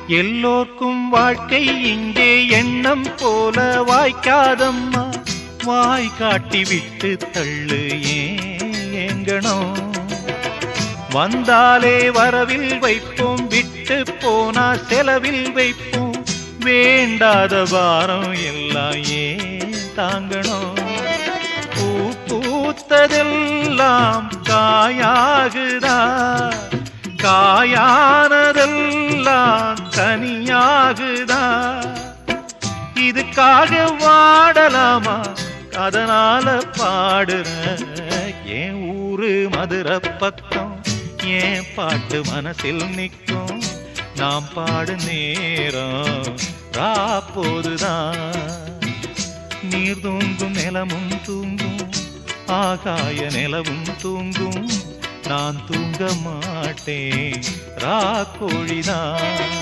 எல்லோர்க்கும் வாழ்க்கை இங்கே எண்ணம் போல வாய்க்காதம்மா. வாய் காட்டி விட்டு தள்ளு ஏங்கணும். வந்தாலே வரவில் வைப்போம், விட்டு போனா செலவில் வைப்போம். வேண்டாத பாரம் எல்லாம் ஏன் தாங்கணும். பூ பூத்ததெல்லாம் காயாகுதா, காயானதெல்லாம் கனியாகுதா. இதுக்காக வாடலாமா, அதனால பாடுற. என் ஊரு மதுரை பக்கம், என் பாட்டு மனசில் நிற்கும். நாம் பாடு நேரம் ராப்போதுதான். நீர் தூங்கும் நிலமும் தூங்கும், ஆகாய நிலவும் தூங்கும். நான் தூங்க மாட்டேன், ராக்கோழிதான்.